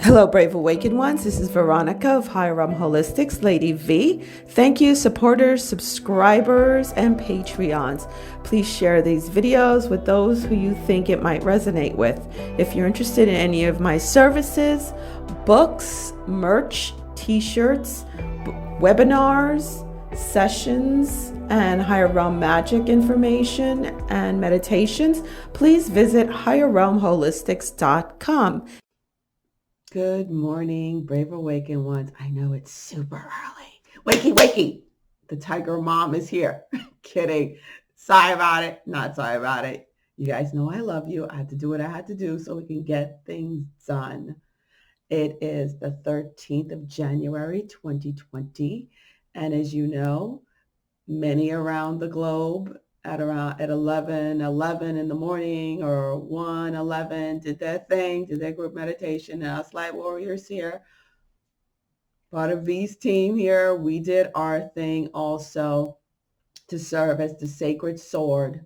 Hello, Brave Awakened Ones. This is Veronica of Higher Realm Holistics, Lady V. Thank you, supporters, subscribers, and Patreons. Please share these videos with those who you think it might resonate with. If you're interested in any of my services, books, merch, t-shirts, webinars, sessions, and higher realm magic information and meditations, please visit higherrealmholistics.com. Good morning, Brave Awakened Ones. I know it's super early. Wakey, wakey. The tiger mom is here. Kidding. Sorry about it. Not sorry about it. You guys know I love you. I had to do what I had to do so we can get things done. It is the 13th of January, 2020. And as you know, many around the globe at 11:11 in the morning or 1:11 did their thing, did their group meditation. And us light warriors here, part of V's team here, we did our thing also to serve as the sacred sword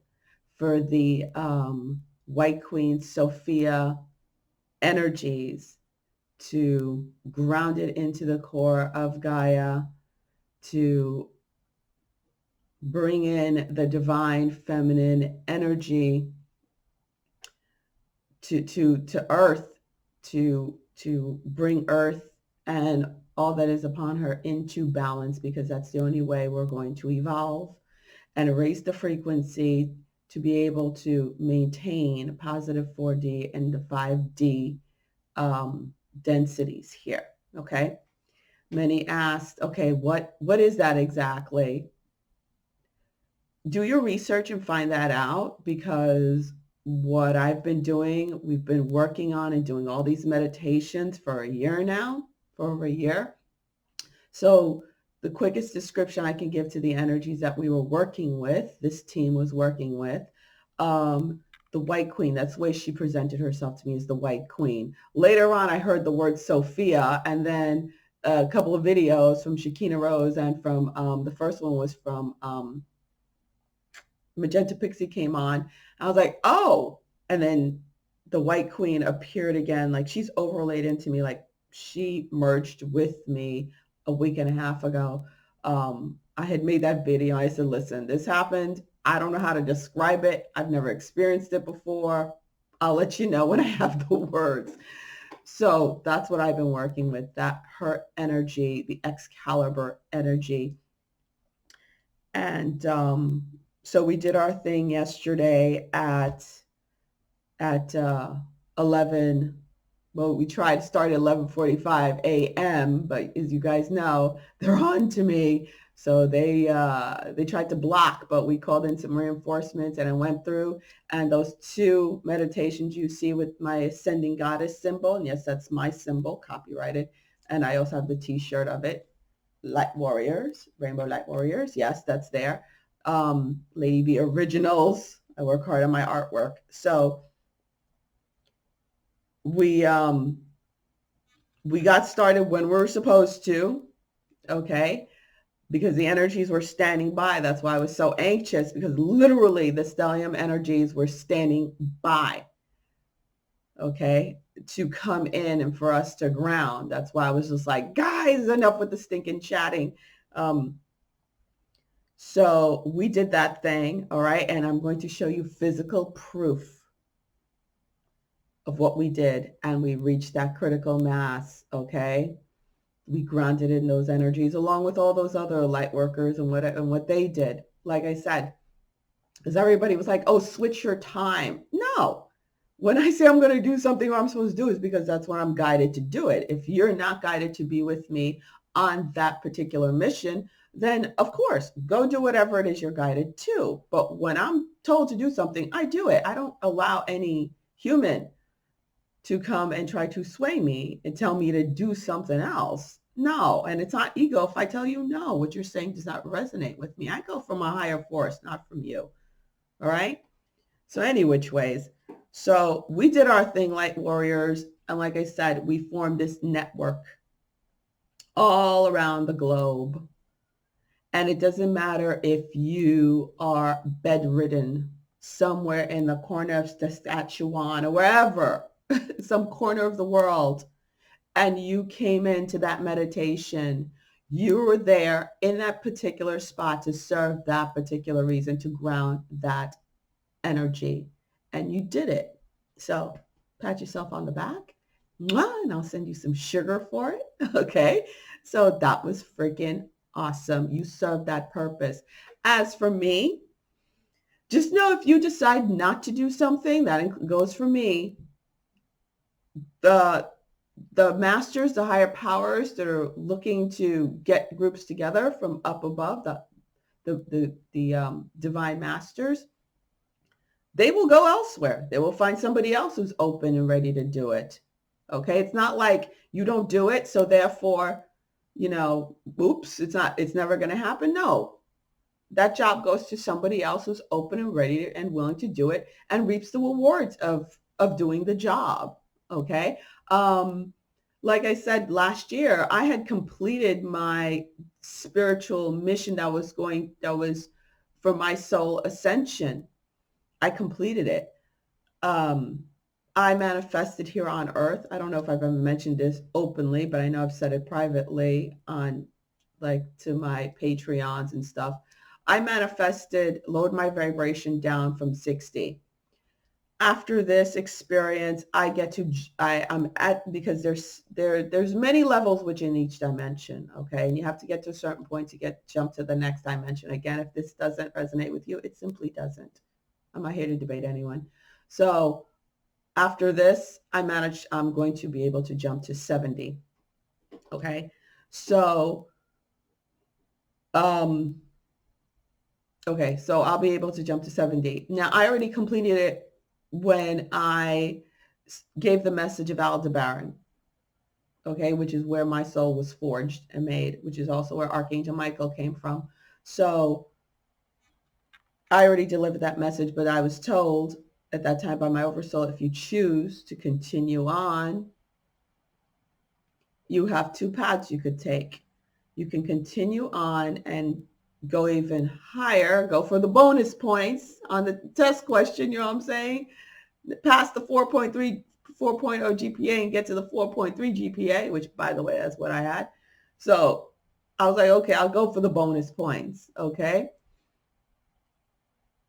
for the White Queen Sophia energies, to ground it into the core of Gaia, to bring in the divine feminine energy to earth, to bring earth and all that is upon her into balance, because that's the only way we're going to evolve and raise the frequency to be able to maintain positive 4D and the 5D densities here. Okay. Many asked, okay, what is that exactly? Do your research and find that out, because what I've been doing, we've been working on and doing all these meditations for a year now, for over a year. So the quickest description I can give to the energies that we were working with, this team was working with, the White Queen, that's the way she presented herself to me, as the White Queen. Later on, I heard the word Sophia, and then a couple of videos from Shakina Rose, and from the first one was from Magenta Pixie came on. I was like, oh, and then the White Queen appeared again. Like, she's overlaid into me. Like, she merged with me a week and a half ago. I had made that video. I said, listen, this happened. I don't know how to describe it. I've never experienced it before. I'll let you know when I have the words. So that's what I've been working with, that her energy, the Excalibur energy. And so we did our thing yesterday at 11. Well, we tried to start at 11:45 a.m., but as you guys know, they're on to me. So they tried to block, but we called in some reinforcements, and I went through. And those two meditations you see with my ascending goddess symbol, and yes, that's my symbol, copyrighted. And I also have the t-shirt of it. Light Warriors, Rainbow Light Warriors. Yes, that's there. Lady V Originals. I work hard on my artwork. So we got started when we were supposed to, okay, because the energies were standing by. That's why I was so anxious, because literally the stellium energies were standing by, okay, to come in and for us to ground. That's why I was just like, guys, enough with the stinking chatting. So we did that thing, all right, and I'm going to show you physical proof of what we did, and we reached that critical mass, okay? We grounded in those energies along with all those other light workers and what they did. Like I said, because everybody was like, oh, switch your time. No. When I say I'm going to do something what I'm supposed to do, is because that's when I'm guided to do it. If you're not guided to be with me on that particular mission, then of course, go do whatever it is you're guided to. But when I'm told to do something, I do it. I don't allow any human to come and try to sway me and tell me to do something else. No. And it's not ego if I tell you, no, what you're saying does not resonate with me. I go from a higher force, not from you. All right. So any which ways. So we did our thing, Light Warriors. And like I said, we formed this network all around the globe. And it doesn't matter if you are bedridden somewhere in the corner of Saskatchewan or wherever, some corner of the world, and you came into that meditation, you were there in that particular spot to serve that particular reason, to ground that energy. And you did it. So pat yourself on the back. Mwah, and I'll send you some sugar for it. Okay. So that was freaking awesome. You served that purpose. As for me, just know if you decide not to do something, that goes for me, the the masters, the higher powers that are looking to get groups together from up above, the divine masters, they will go elsewhere. They will find somebody else who's open and ready to do it. Okay, it's not like you don't do it, so therefore, oops, it's never going to happen. No, that job goes to somebody else who's open and ready and willing to do it and reaps the rewards of doing the job. Okay. Like I said, last year, I had completed my spiritual mission that was for my soul ascension. I completed it. I manifested here on earth. I don't know if I've ever mentioned this openly, but I know I've said it privately on to my Patreons and stuff. I manifested, lowered my vibration down from 60. After this experience, I'm at, because there's many levels within each dimension. Okay. And you have to get to a certain point to jump to the next dimension. Again, if this doesn't resonate with you, it simply doesn't. I'm not here to debate anyone. So after this, I'm going to be able to jump to 70. Okay. So, okay. So I'll be able to jump to 70. Now, I already completed it when I gave the message of Aldebaran. Okay. Which is where my soul was forged and made, which is also where Archangel Michael came from. So I already delivered that message, but I was told at that time by my oversoul, if you choose to continue on, you have two paths you could take. You can continue on and go even higher, go for the bonus points on the test question, you know what I'm saying? Pass the 4.0 GPA and get to the 4.3 GPA, which, by the way, that's what I had. So I was like, okay, I'll go for the bonus points, okay?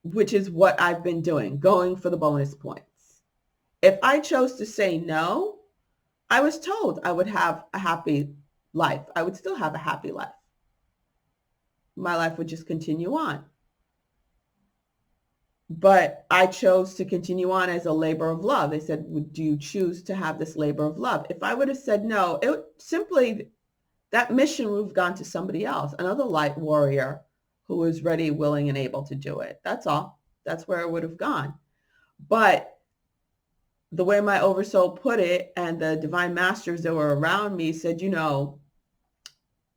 Which is what I've been doing, going for the bonus points. If I chose to say no, I was told I would have a happy life. I would still have a happy life. My life would just continue on. But I chose to continue on as a labor of love. They said, do you choose to have this labor of love? If I would have said no, it would simply, that mission would have gone to somebody else, another light warrior who was ready, willing, and able to do it. That's all. That's where it would have gone. But the way my oversoul put it, and the divine masters that were around me said,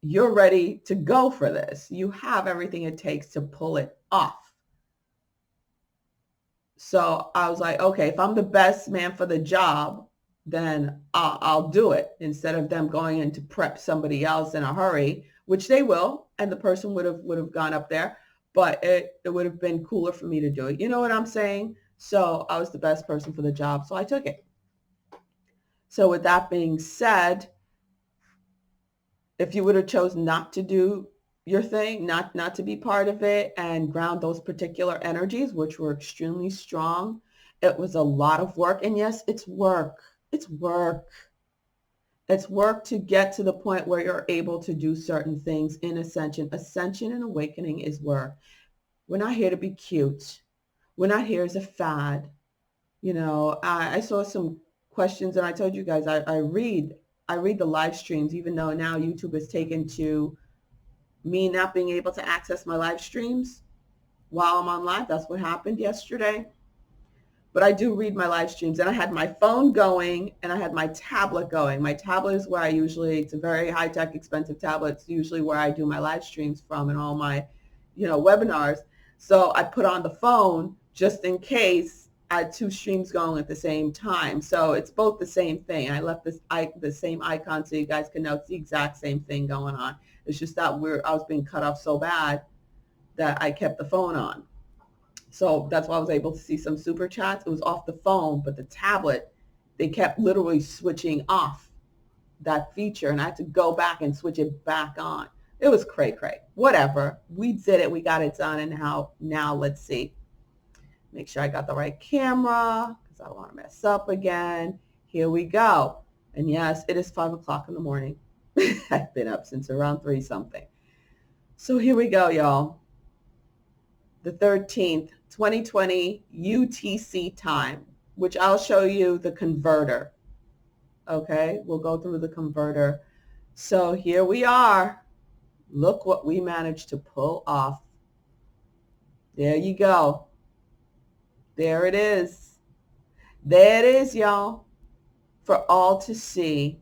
you're ready to go for this. You have everything it takes to pull it off. So I was like, okay, if I'm the best man for the job, then I'll do it, instead of them going in to prep somebody else in a hurry, which they will, and the person would have gone up there, but it would have been cooler for me to do it. You know what I'm saying? So I was the best person for the job, so I took it. So with that being said, if you would have chosen not to do your thing, not to be part of it and ground those particular energies, which were extremely strong, it was a lot of work. And yes, it's work. It's work. It's work to get to the point where you're able to do certain things in ascension. Ascension and awakening is work. We're not here to be cute. We're not here as a fad. I saw some questions, and I told you guys, I read the live streams, even though now YouTube has taken to me not being able to access my live streams while I'm on live. That's what happened yesterday. But I do read my live streams, and I had my phone going and I had my tablet going. My tablet is where it's a very high-tech, expensive tablet. It's usually where I do my live streams from and all my, webinars. So I put on the phone just in case I had two streams going at the same time. So it's both the same thing. I left the same icon so you guys can know it's the exact same thing going on. It's just that I was being cut off so bad that I kept the phone on. So that's why I was able to see some super chats. It was off the phone, but the tablet, they kept literally switching off that feature, and I had to go back and switch it back on. It was cray cray. Whatever. We did it. We got it done. And now let's see. Make sure I got the right camera because I don't want to mess up again. Here we go. And yes, it is 5 o'clock in the morning. I've been up since around 3 something. So here we go, y'all. The 13th, 2020 UTC time, which I'll show you the converter. Okay, we'll go through the converter. So here we are. Look what we managed to pull off. There you go. There it is. There it is, y'all, for all to see.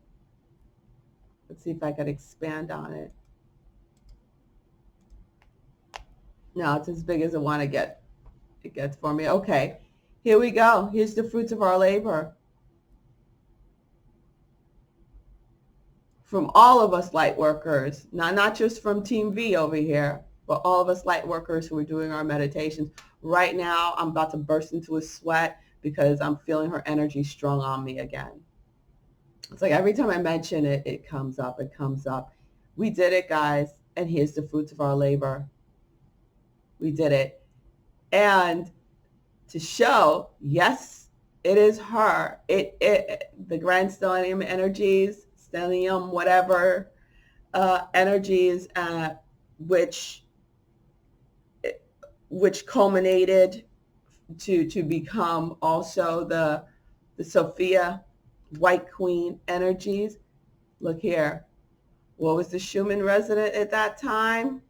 Let's see if I could expand on it. No, it's as big as I want to get. It gets for me. Okay, here we go. Here's the fruits of our labor. From all of us light workers, not just from Team V over here, but all of us light workers who are doing our meditations. Right now, I'm about to burst into a sweat because I'm feeling her energy strong on me again. It's like every time I mention it, it comes up, it comes up. We did it, guys, and here's the fruits of our labor. We did it. And to show, yes, it is her. The grand stellium energies, stellium, whatever energies, which culminated to become also the Sophia White Queen energies. Look here. What was the Schumann resonant at that time?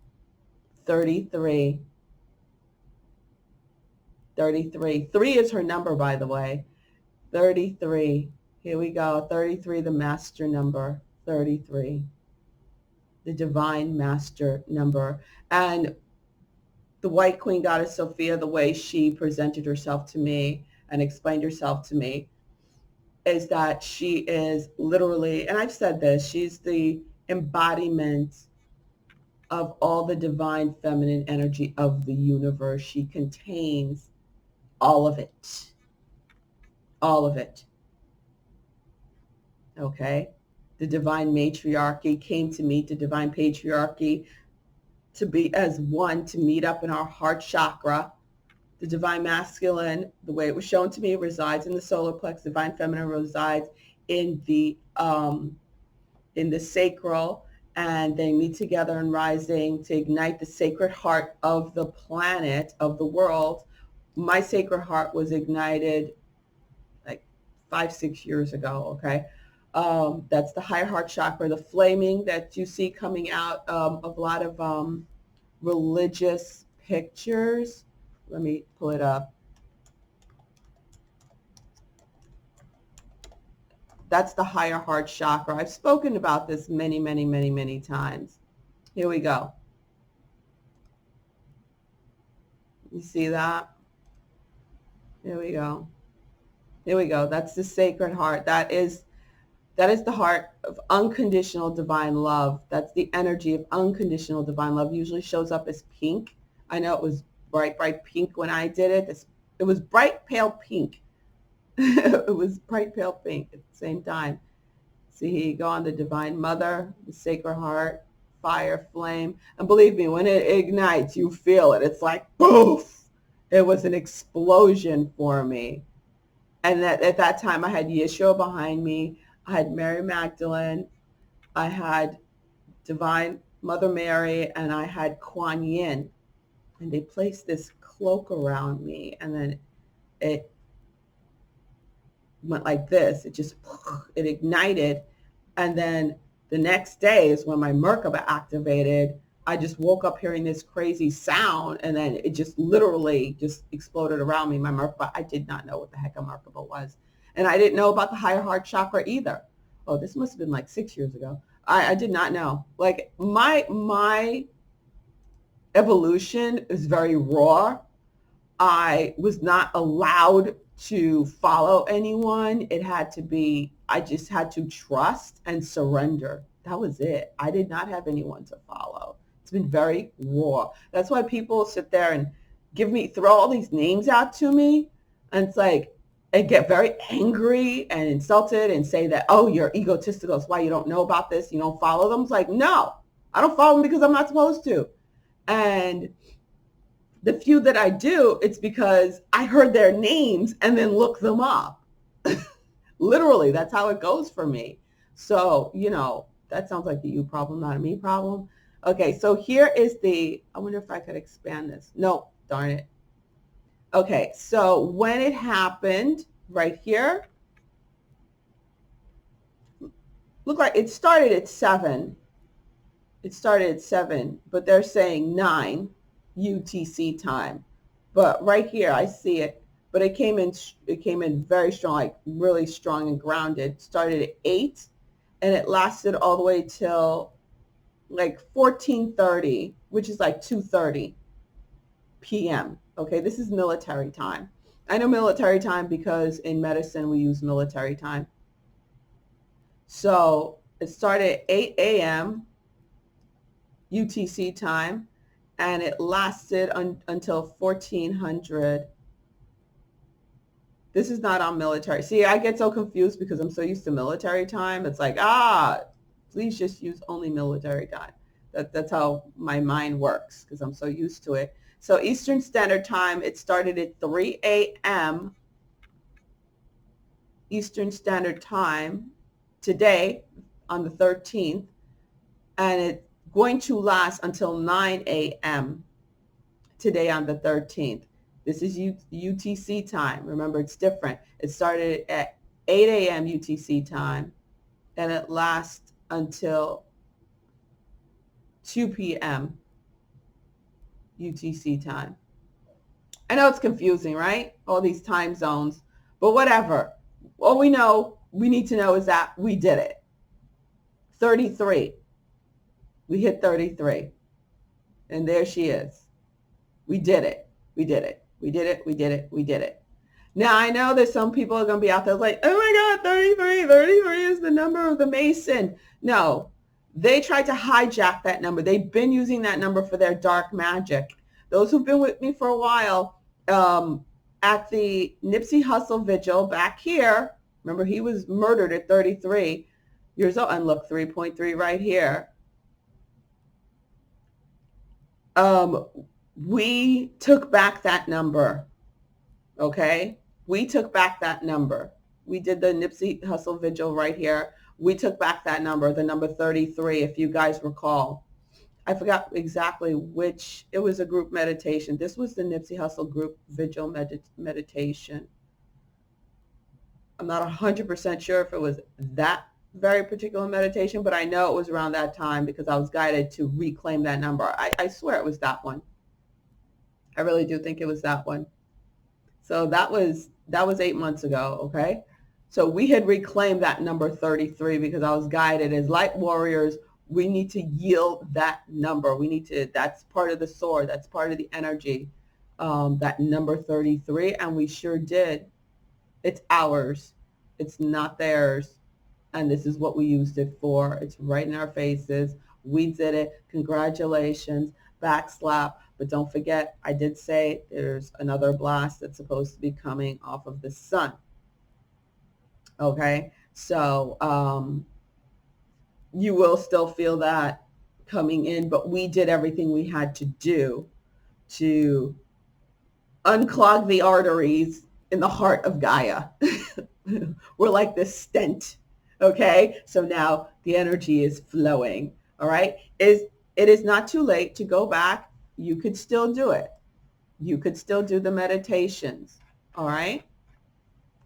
33. 33. 3 is her number, by the way. 33. Here we go. 33, the master number. 33. The divine master number. And the White Queen Goddess Sophia, the way she presented herself to me and explained herself to me, is that she is literally, and I've said this, she's the embodiment of all the divine feminine energy of the universe. She contains all of it. All of it. Okay? The divine matriarchy came to meet the divine patriarchy to be as one, to meet up in our heart chakra. The divine masculine, the way it was shown to me, resides in the solar plex. Divine feminine resides in the sacral, and they meet together in rising to ignite the sacred heart of the planet, of the world. My sacred heart was ignited like 5-6 years ago. Okay, that's the higher heart chakra, the flaming that you see coming out of a lot of religious pictures. Let me pull it up. That's the higher heart chakra. I've spoken about this many, many, many, many times. Here we go. You see that? Here we go. Here we go. That's the sacred heart. That is the heart of unconditional divine love. That's the energy of unconditional divine love. Usually shows up as pink. I know it was bright, bright pink when I did it. It was bright, pale pink. It was bright, pale pink at the same time. See, here you go on the Divine Mother, the Sacred Heart, fire, flame. And believe me, when it ignites, you feel it. It's like, poof! It was an explosion for me. And at that time, I had Yeshua behind me. I had Mary Magdalene. I had Divine Mother Mary, and I had Kuan Yin. And they placed this cloak around me, and then it went like this. It ignited, and then the next day is when my Merkaba activated. I just woke up hearing this crazy sound, and then it just literally just exploded around me. My Merkaba, I did not know what the heck a Merkaba was, and I didn't know about the higher heart chakra either. Oh, this must have been like 6 years ago. I did not know. Like my evolution is very raw. I was not allowed to follow anyone. It had to be, I just had to trust and surrender. That was it. I did not have anyone to follow. It's been very raw. That's why people sit there and throw all these names out to me. And it's like, and get very angry and insulted and say that, oh, you're egotistical. That's why you don't know about this. You don't follow them. It's like, no, I don't follow them because I'm not supposed to. And the few that I do, it's because I heard their names and then look them up. Literally, that's how it goes for me. So, that sounds like the you problem, not a me problem. Okay, so here is I wonder if I could expand this. No, darn it. Okay, so when it happened right here, look like it started at 7. It started at 7, but they're saying 9 UTC time. But right here, I see it. But it came in very strong, like really strong and grounded. Started at 8, and it lasted all the way till like 14:30, which is like 2:30 p.m. Okay, this is military time. I know military time because in medicine we use military time. So it started at 8 a.m. UTC time, and it lasted until 1400. This is not on military. See, I get so confused because I'm so used to military time. It's like, please just use only military time. That's how my mind works because I'm so used to it. So Eastern Standard Time, it started at 3 a.m. Eastern Standard Time today on the 13th, and it's going to last until 9 a.m. today on the 13th. This is UTC time. Remember, it's different. It started at 8 a.m. UTC time, and it lasts until 2 p.m. UTC time. I know it's confusing, right? All these time zones, but whatever. All we need to know is that we did it. 33. We hit 33. And there she is. We did it. We did it. We did it. We did it. We did it. Now, I know that some people are going to be out there like, oh my God, 33. 33 is the number of the Mason. No, they tried to hijack that number. They've been using that number for their dark magic. Those who've been with me for a while, at the Nipsey Hussle vigil back here, remember he was murdered at 33 years old. And look, 3.3 right here. We took back that number. Okay? We took back that number. We did the Nipsey Hussle vigil right here. We took back that number, the number 33, if you guys recall. I forgot exactly which. It was a group meditation. This was the Nipsey Hussle group vigil meditation. I'm not 100% sure if it was that very particular meditation, but I know it was around that time because I was guided to reclaim that number. I swear it was that one. I really do think it was that one. So that was 8 months ago, okay? So we had reclaimed that number 33 because I was guided as light warriors. We need to yield that number. That's part of the sword. That's part of the energy, that number 33. And we sure did. It's ours. It's not theirs. And this is what we used it for. It's right in our faces. We did it. Congratulations. Backslap. But don't forget, I did say there's another blast that's supposed to be coming off of the sun. Okay? So you will still feel that coming in, but we did everything we had to do to unclog the arteries in the heart of Gaia. We're like this stent. Okay? So now the energy is flowing. All right? It is not too late to go back. You could still do it. You could still do the meditations. All right?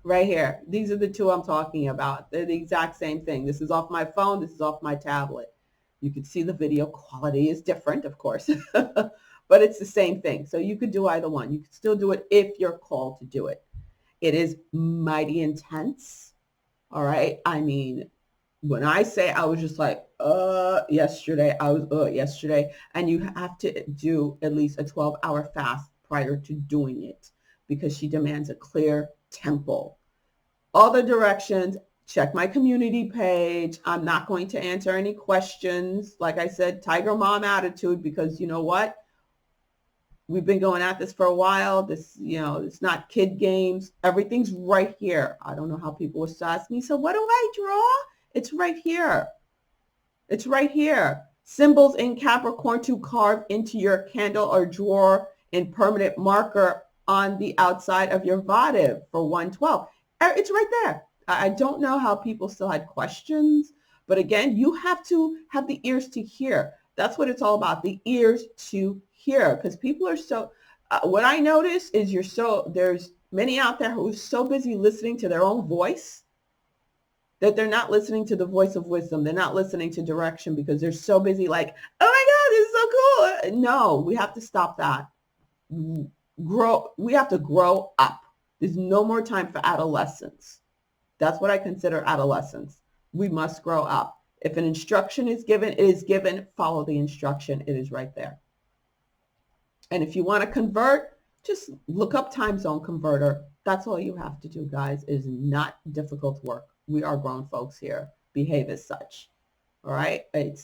Right here. These are the two I'm talking about. They're the exact same thing. This is off my phone. This is off my tablet. You can see the video quality is different, of course, but it's the same thing. So you could do either one. You could still do it if you're called to do it. It is mighty intense. All right. I mean, when I say I was just like, yesterday, yesterday. And you have to do at least a 12-hour fast prior to doing it because she demands a clear temple. All the directions, check my community page. I'm not going to answer any questions. Like I said, Tiger Mom attitude, because you know what? We've been going at this for a while. This, it's not kid games. Everything's right here. I don't know how people will ask me, so what do I draw? It's right here. It's right here. Symbols in Capricorn to carve into your candle or drawer in permanent marker on the outside of your votive for 112. It's right there. I don't know how people still had questions, but again, you have to have the ears to hear. That's what it's all about, the ears to hear, because people are so, what I notice is there's many out there who are so busy listening to their own voice that they're not listening to the voice of wisdom. They're not listening to direction because they're so busy like, oh my God, this is so cool. No, we have to stop that. We have to grow up. There's no more time for adolescence. That's what I consider adolescence. We must grow up. If an instruction is given, it is given. Follow the instruction. It is right there. And if you want to convert, just look up time zone converter. That's all you have to do, guys. It is not difficult work. We are grown folks here. Behave as such. All right. It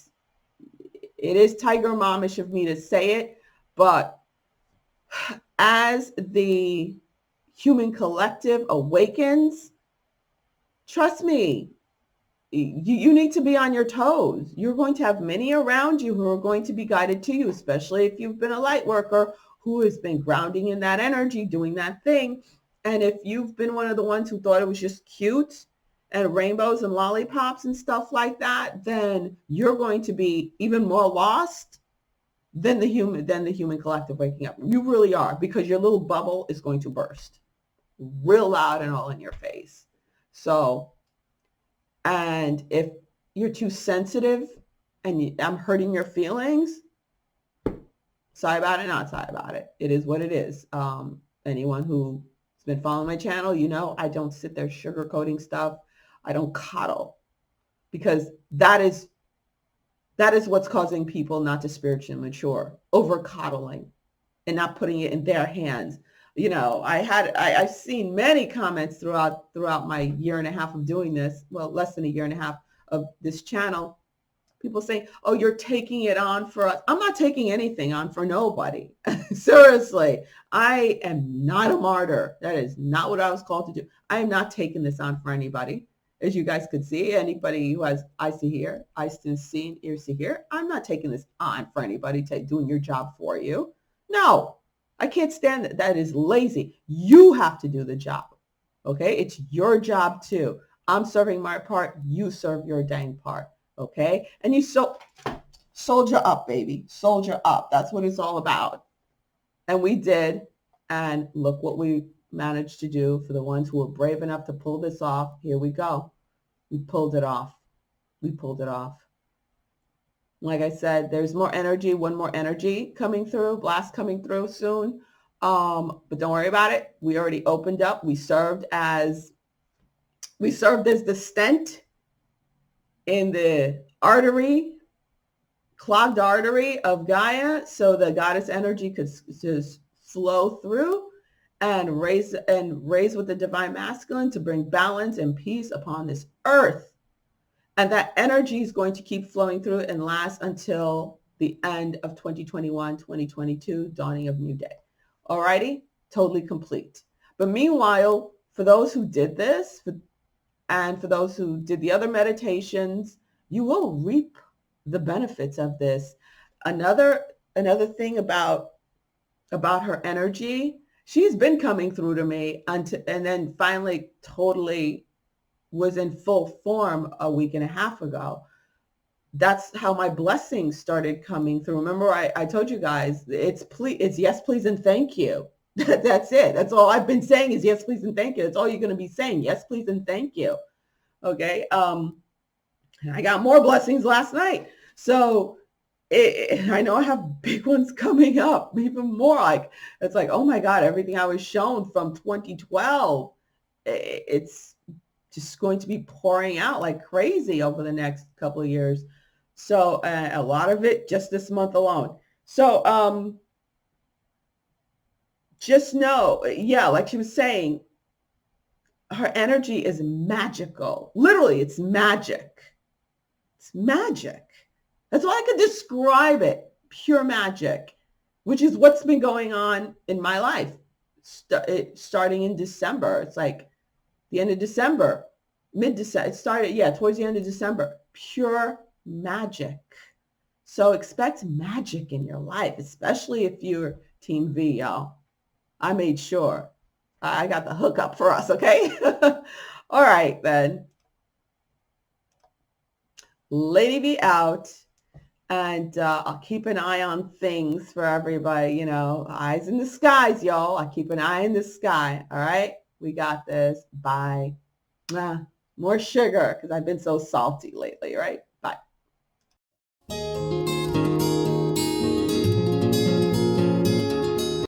is tiger momish of me to say it, but as the human collective awakens, trust me, you need to be on your toes. You're going to have many around you who are going to be guided to you, especially if you've been a light worker who has been grounding in that energy, doing that thing. And if you've been one of the ones who thought it was just cute and rainbows and lollipops and stuff like that, then you're going to be even more lost than the human collective waking up. You really are, because your little bubble is going to burst real loud and all in your face. So, and if you're too sensitive and I'm hurting your feelings, sorry about it, not sorry about it. It is what it is. Anyone who's been following my channel, I don't sit there sugarcoating stuff. I don't coddle, because that is what's causing people not to spiritually mature, over coddling and not putting it in their hands. I've seen many comments throughout my year and a half of doing this, well, less than a year and a half of this channel, people saying, oh, you're taking it on for us. I'm not taking anything on for nobody. Seriously, I am not a martyr. That is not what I was called to do. I am not taking this on for anybody. As you guys could see, anybody who has eyes to hear, eyes to see, and ears to hear, I'm not taking this on for anybody doing your job for you. No, I can't stand that. That is lazy. You have to do the job. Okay? It's your job too. I'm serving my part. You serve your dang part. Okay? And you soldier up, baby. Soldier up. That's what it's all about. And we did. And look what we managed to do for the ones who were brave enough to pull this off. Here we go. We pulled it off. We pulled it off. Like I said, there's more energy, one more energy coming through, blast coming through soon. But don't worry about it. We already opened up. We served as the stent in the artery, clogged artery of Gaia, so the goddess energy could just flow through and raise with the divine masculine to bring balance and peace upon this earth. And that energy is going to keep flowing through and last until the end of 2021, 2022, dawning of new day. Alrighty, totally complete. But meanwhile, for those who did this, and for those who did the other meditations, you will reap the benefits of this. Another thing about her energy, she's been coming through to me and then finally totally was in full form a week and a half ago. That's how my blessings started coming through. Remember, I told you guys, it's yes, please, and thank you. That's it. That's all I've been saying is yes, please, and thank you. That's all you're going to be saying. Yes, please, and thank you. Okay. I got more blessings last night. So I know I have big ones coming up, even more. It's like, oh my God, everything I was shown from 2012, it's just going to be pouring out like crazy over the next couple of years. So a lot of it just this month alone. So just know, yeah, like she was saying, her energy is magical. Literally, it's magic. It's magic. That's all I could describe it. Pure magic. which is what's been going on in my life. Starting in December. It's like the end of December, mid-December. It started, yeah, towards the end of December. Pure magic. So expect magic in your life, especially if you're Team V, y'all. I made sure. I got the hookup for us, okay? All right, then. Lady V out. And I'll keep an eye on things for everybody, you know, eyes in the skies, y'all. I keep an eye in the sky. All right. We got this. Bye. More sugar because I've been so salty lately, right? Bye.